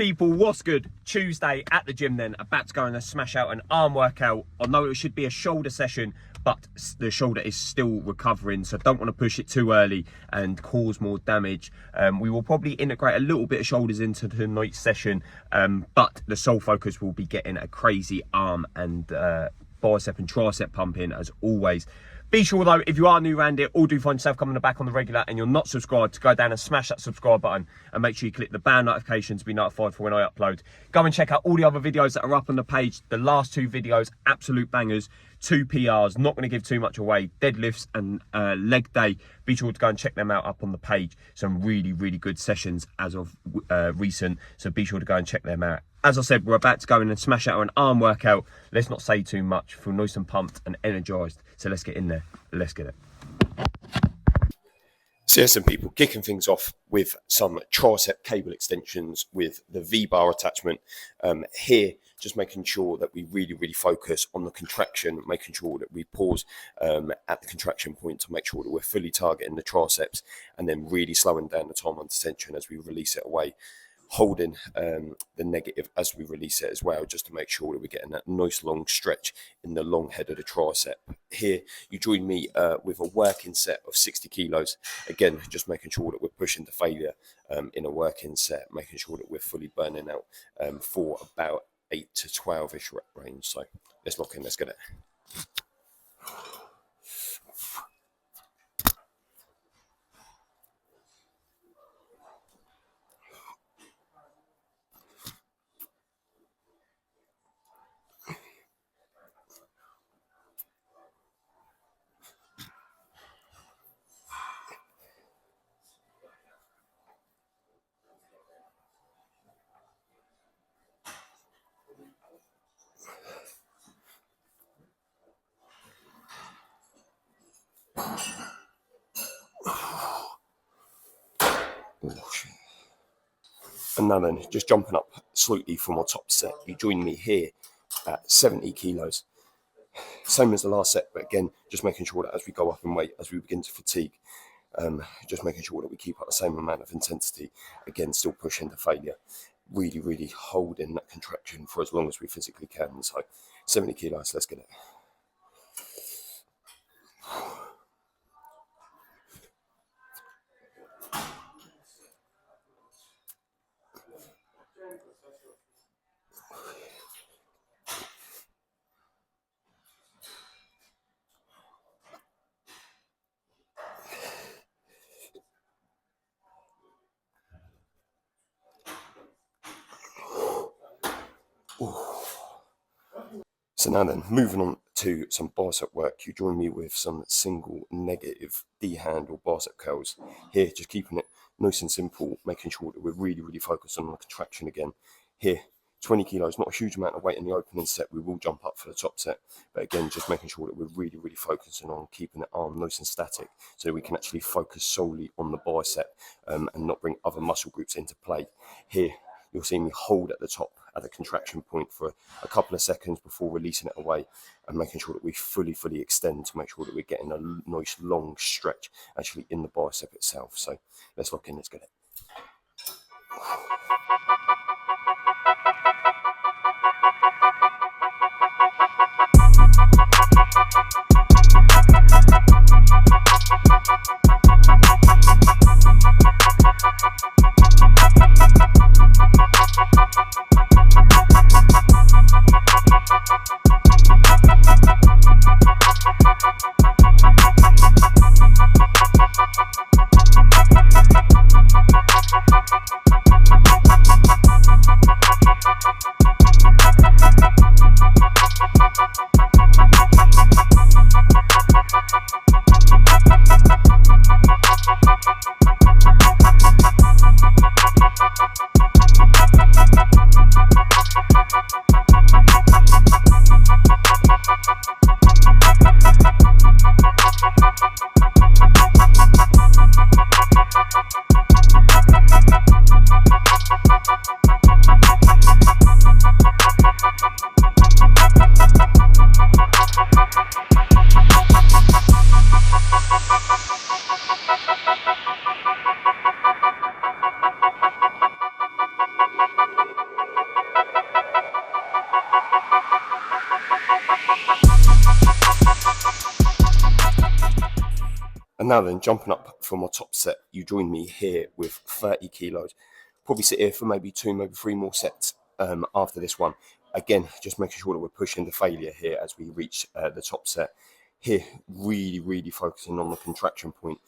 people, what's good? Tuesday at the gym then, about to go and smash out an arm workout. I know it should be a shoulder session, but the shoulder is still recovering, so don't want to push it too early and cause more damage. We will probably integrate a little bit of shoulders into tonight's session, but the sole focus will be getting a crazy arm and bicep and tricep pump in as always. Be sure though, if you are new around it or do find yourself coming back on the regular and you're not subscribed, to go down and smash that subscribe button and make sure you click the bell notification to be notified for when I upload. Go and check out all the other videos that are up on the page. The last 2 videos, absolute bangers, 2 PRs, not going to give too much away, deadlifts and leg day. Be sure to go and check them out up on the page. Some really, really good sessions as of recent, so be sure to go and check them out. As I said, we're about to go in and smash out an arm workout. Let's not say too much. Feel nice and pumped and energized. So let's get in there. Let's get it. So here's some people kicking things off with some tricep cable extensions with the V-bar attachment. Here, just making sure that we really, really focus on the contraction, making sure that we pause at the contraction point to make sure that we're fully targeting the triceps, and then really slowing down the time under tension as we release it away. Holding the negative as we release it as well, just to make sure that we're getting that nice long stretch in the long head of the tricep. Here, you join me with a working set of 60 kilos. Again, just making sure that we're pushing to failure in a working set, making sure that we're fully burning out for about 8 to 12-ish rep range. So let's lock in, let's get it. And now then, just jumping up slightly from our top set, you join me here at 70 kilos. Same as the last set, but again, just making sure that as we go up in weight, as we begin to fatigue, just making sure that we keep up the same amount of intensity. Again, still pushing to failure. Really, really holding that contraction for as long as we physically can. So 70 kilos, let's get it. So now then, moving on to some bicep work, you join me with some single negative D-handle bicep curls. Here, just keeping it nice and simple, making sure that we're really, really focused on the contraction again. Here, 20 kilos, not a huge amount of weight in the opening set. We will jump up for the top set, but again, just making sure that we're really, really focusing on keeping the arm nice and static so we can actually focus solely on the bicep and not bring other muscle groups into play. Here, you'll see me hold at the top at the contraction point for a couple of seconds before releasing it away and making sure that we fully extend to make sure that we're getting a nice long stretch actually in the bicep itself. So let's lock in, let's get it. now then, jumping up for my top set, you join me here with 30 kilos. Probably sit here for maybe 2, maybe 3 more sets after this one. Again, just making sure that we're pushing to failure here as we reach the top set. Here, really focusing on the contraction point.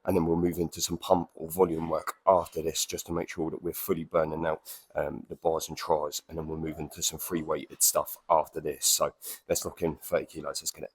And then we'll move into some pump or volume work after this, just to make sure that we're fully burning out the bars and tries. And then we'll move into some free weighted stuff after this. So let's lock in 30 kilos. Let's get it.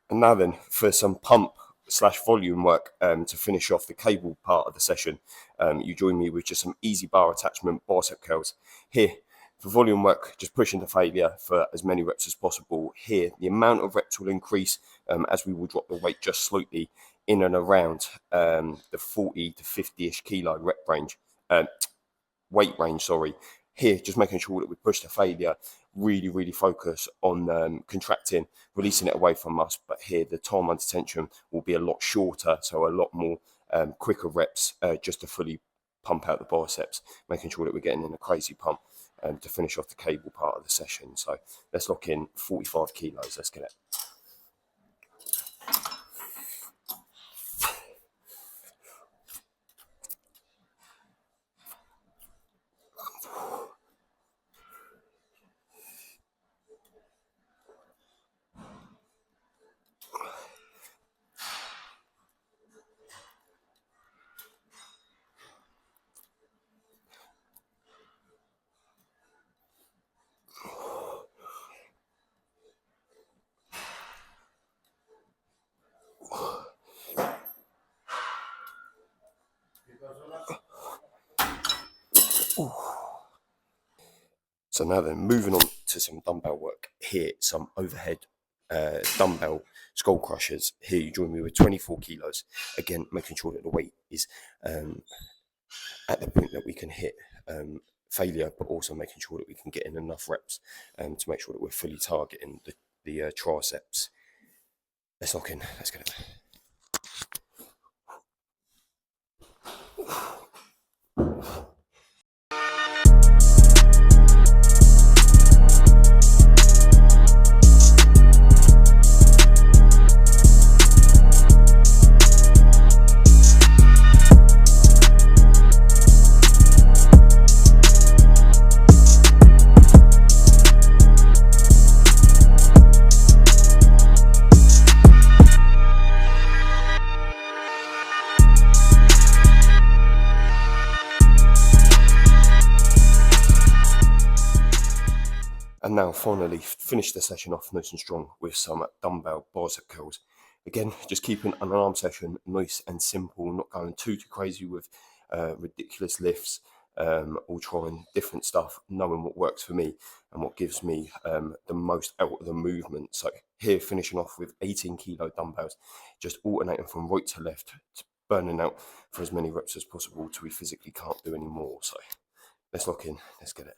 And now then, for some pump / volume work to finish off the cable part of the session, you join me with just some easy bar attachment bicep curls. Here, for volume work, just pushing to failure for as many reps as possible. Here, the amount of reps will increase as we will drop the weight just slightly in and around the 40 to 50-ish kilo rep range, weight range, sorry. Here, just making sure that we push to failure, really focus on contracting, releasing it away from us. But here, the time under tension will be a lot shorter, so a lot more quicker reps just to fully pump out the biceps, making sure that we're getting in a crazy pump to finish off the cable part of the session. So let's lock in 45 kilos. Let's get it. So now then, moving on to some dumbbell work. Here, some overhead dumbbell skull crushers. Here, you join me with 24 kilos. Again, making sure that the weight is at the point that we can hit failure, but also making sure that we can get in enough reps to make sure that we're fully targeting the triceps. Let's lock in. Let's get it. And now finally finish the session off nice and strong with some dumbbell bicep curls. Again, just keeping an arm session nice and simple, not going too crazy with ridiculous lifts, or trying different stuff, knowing what works for me and what gives me the most out of the movement. So here, finishing off with 18 kilo dumbbells, just alternating from right to left, burning out for as many reps as possible till we physically can't do any more. So let's lock in, let's get it.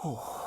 Oh.